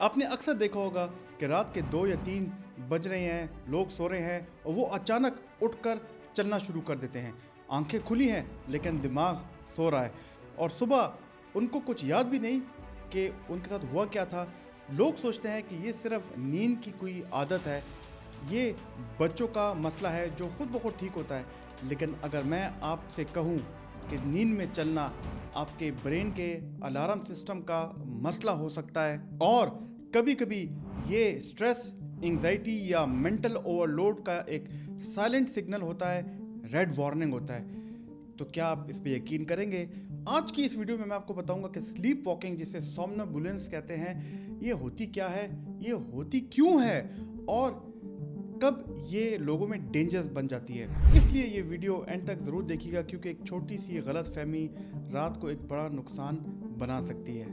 آپ نے اکثر دیکھا ہوگا کہ رات کے 2 یا 3 بج رہے ہیں، لوگ سو رہے ہیں اور وہ اچانک اٹھ کر چلنا شروع کر دیتے ہیں. آنکھیں کھلی ہیں لیکن دماغ سو رہا ہے اور صبح ان کو کچھ یاد بھی نہیں کہ ان کے ساتھ ہوا کیا تھا. لوگ سوچتے ہیں کہ یہ صرف نیند کی کوئی عادت ہے، یہ بچوں کا مسئلہ ہے جو خود بخود ٹھیک ہوتا ہے. لیکن اگر میں آپ سے کہوں کہ نیند میں چلنا آپ کے برین کے الارم سسٹم کا مسئلہ ہو سکتا ہے اور کبھی کبھی یہ سٹریس، انگزائٹی یا منٹل اوور لوڈ کا ایک سائلنٹ سگنل ہوتا ہے، ریڈ وارننگ ہوتا ہے، تو کیا آپ اس پہ یقین کریں گے؟ آج کی اس ویڈیو میں آپ کو بتاؤں گا کہ سلیپ واکنگ، جسے سومنابولنس کہتے ہیں، یہ ہوتی کیا ہے، یہ ہوتی کیوں ہے اور کب یہ لوگوں میں ڈینجرس بن جاتی ہے. اس لیے یہ ویڈیو اینڈ تک ضرور دیکھیے گا کیونکہ ایک چھوٹی سی غلط فہمی رات کو ایک بڑا نقصان بنا سکتی ہے.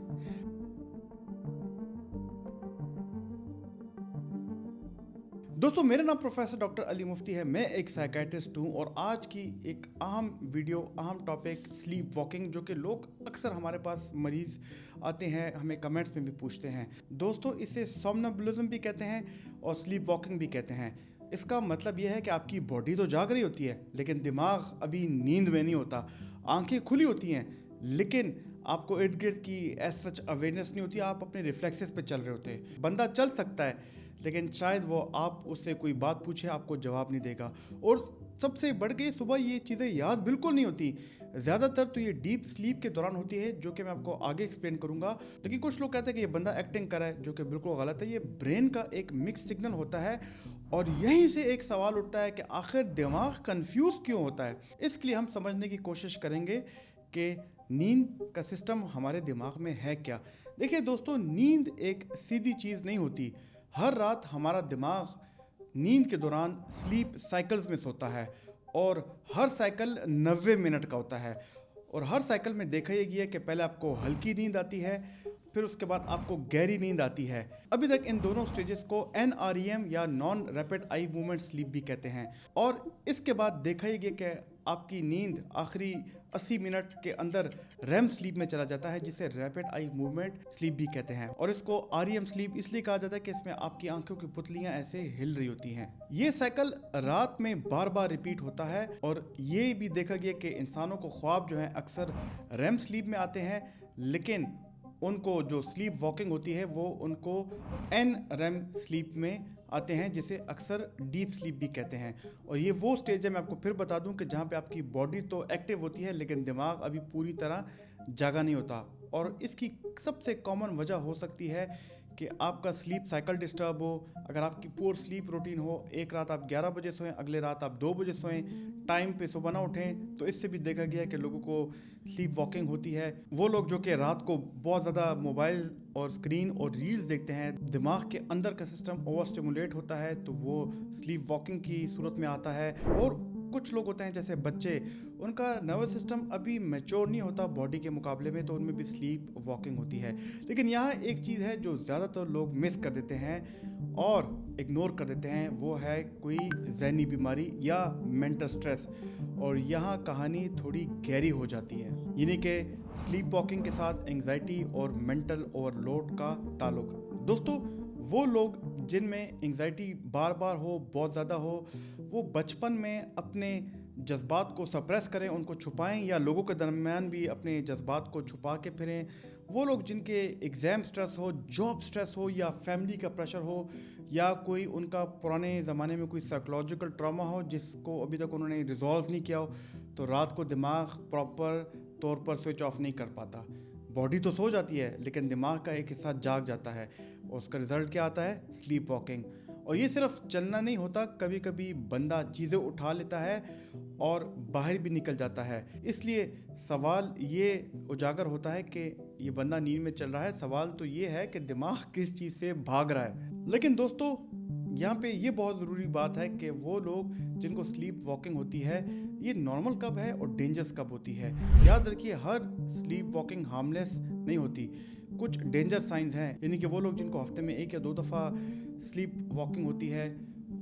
دوستو، میرا نام پروفیسر ڈاکٹر علی مفتی ہے. میں ایک سائیکیٹرسٹ ہوں اور آج کی ایک اہم ویڈیو، اہم ٹاپک سلیپ واکنگ، جو کہ لوگ اکثر ہمارے پاس مریض آتے ہیں، ہمیں کمنٹس میں بھی پوچھتے ہیں. دوستو، اسے سومنابولزم بھی کہتے ہیں اور سلیپ واکنگ بھی کہتے ہیں. اس کا مطلب یہ ہے کہ آپ کی باڈی تو جاگ رہی ہوتی ہے لیکن دماغ ابھی نیند میں نہیں ہوتا. آنکھیں کھلی ہوتی ہیں لیکن آپ کو ارد گرد کی ایز سچ اویئرنیس نہیں ہوتی، آپ اپنے ریفلیکسز پہ چل رہے ہوتے ہیں. بندہ چل سکتا ہے لیکن شاید وہ آپ اس سے کوئی بات پوچھے آپ کو جواب نہیں دے گا. اور سب سے بڑھ کے صبح یہ چیزیں یاد بالکل نہیں ہوتی. زیادہ تر تو یہ ڈیپ سلیپ کے دوران ہوتی ہے، جو کہ میں آپ کو آگے ایکسپلین کروں گا. لیکن کچھ لوگ کہتے ہیں کہ یہ بندہ ایکٹنگ کر رہا ہے، جو کہ بالکل غلط ہے. یہ برین کا ایک مکس سگنل ہوتا ہے اور یہیں سے ایک سوال اٹھتا ہے کہ آخر دماغ کنفیوز کیوں ہوتا ہے. اس کے لیے ہم سمجھنے کی کوشش کریں گے کہ نیند کا سسٹم ہمارے دماغ میں ہے کیا. دیکھیں دوستو، نیند ایک سیدھی چیز نہیں ہوتی. ہر رات ہمارا دماغ نیند کے دوران سلیپ سائیکلز میں سوتا ہے اور ہر سائیکل 90 منٹ کا ہوتا ہے. اور ہر سائیکل میں دیکھا یہ گیا کہ پہلے آپ کو ہلکی نیند آتی ہے، پھر اس کے بعد آپ کو گہری نیند آتی ہے. ابھی تک ان دونوں سٹیجز کو NREM یا naan rapid eye movement sleep بھی کہتے ہیں. اور اس کے بعد دیکھا یہ گیا کہ آپ کی نیند آخری 80 منٹ کے اندر REM سلیپ میں چلا جاتا ہے، جسے ریپڈ آئی موومنٹ سلیپ بھی کہتے ہیں. اور اس کو REM سلیپ اس لیے کہا جاتا ہے کہ اس میں آپ کی آنکھوں کی پتلیاں ایسے ہل رہی ہوتی ہیں. یہ سائیکل رات میں بار بار ریپیٹ ہوتا ہے اور یہ بھی دیکھا گیا کہ انسانوں کو خواب جو ہیں اکثر REM سلیپ میں آتے ہیں، لیکن ان کو جو سلیپ واکنگ ہوتی ہے وہ ان کو NREM سلیپ میں آتے ہیں، جسے اکثر ڈیپ سلیپ بھی کہتے ہیں. اور یہ وہ سٹیج ہے، میں آپ کو پھر بتا دوں، کہ جہاں پہ آپ کی باڈی تو ایکٹیو ہوتی ہے لیکن دماغ ابھی پوری طرح جاگا نہیں ہوتا. اور اس کی سب سے کامن وجہ ہو سکتی ہے کہ آپ کا سلیپ سائیکل ڈسٹرب ہو. اگر آپ کی پور سلیپ روٹین ہو، ایک رات آپ 11 بجے سوئیں، اگلے رات آپ 2 بجے سوئیں، ٹائم پہ صبح نہ اٹھیں، تو اس سے بھی دیکھا گیا ہے کہ لوگوں کو سلیپ واکنگ ہوتی ہے. وہ لوگ جو کہ رات کو بہت زیادہ موبائل اور اسکرین اور ریلز دیکھتے ہیں، دماغ کے اندر کا سسٹم اوور اسٹیمولیٹ ہوتا ہے، تو وہ سلیپ واکنگ کی صورت میں آتا ہے. اور کچھ لوگ ہوتے ہیں جیسے بچے، ان کا نروس سسٹم ابھی میچور نہیں ہوتا باڈی کے مقابلے میں، تو ان میں بھی سلیپ واکنگ ہوتی ہے. لیکن یہاں ایک چیز ہے جو زیادہ تر لوگ مس کر دیتے ہیں اور اگنور کر دیتے ہیں، وہ ہے کوئی ذہنی بیماری یا مینٹل سٹریس. اور یہاں کہانی تھوڑی گہری ہو جاتی ہے، یعنی کہ سلیپ واکنگ کے ساتھ انگزائٹی اور مینٹل اوور لوڈ کا تعلق. دوستو، وہ لوگ جن میں انگزائٹی بار بار ہو، بہت زیادہ ہو، وہ بچپن میں اپنے جذبات کو سپریس کریں، ان کو چھپائیں، یا لوگوں کے درمیان بھی اپنے جذبات کو چھپا کے پھریں. وہ لوگ جن کے ایگزام سٹریس ہو، جاب سٹریس ہو، یا فیملی کا پریشر ہو، یا کوئی ان کا پرانے زمانے میں کوئی سائیکولوجیکل ٹراما ہو جس کو ابھی تک انہوں نے ریزالو نہیں کیا ہو، تو رات کو دماغ پراپر طور پر سوئچ آف نہیں کر پاتا. باڈی تو سو جاتی ہے لیکن دماغ کا ایک حصہ جاگ جاتا ہے اور اس کا رزلٹ کیا آتا ہے؟ Slip walking. اور یہ صرف چلنا نہیں ہوتا، کبھی کبھی بندہ چیزیں اٹھا لیتا ہے اور باہر بھی نکل جاتا ہے. اس لیے سوال یہ اجاگر ہوتا ہے کہ یہ بندہ نیند میں چل رہا ہے، سوال تو یہ ہے کہ دماغ کس چیز سے بھاگ رہا ہے. لیکن دوستو، یہاں پہ یہ بہت ضروری بات ہے کہ وہ لوگ جن کو سلیپ واکنگ ہوتی ہے، یہ نارمل کب ہے اور ڈینجرس کب ہوتی ہے. یاد رکھیے، ہر سلیپ واکنگ ہارملیس نہیں ہوتی. کچھ ڈینجر سائنز ہیں، یعنی کہ وہ لوگ جن کو ہفتے میں 1 یا 2 دفعہ سلیپ واکنگ ہوتی ہے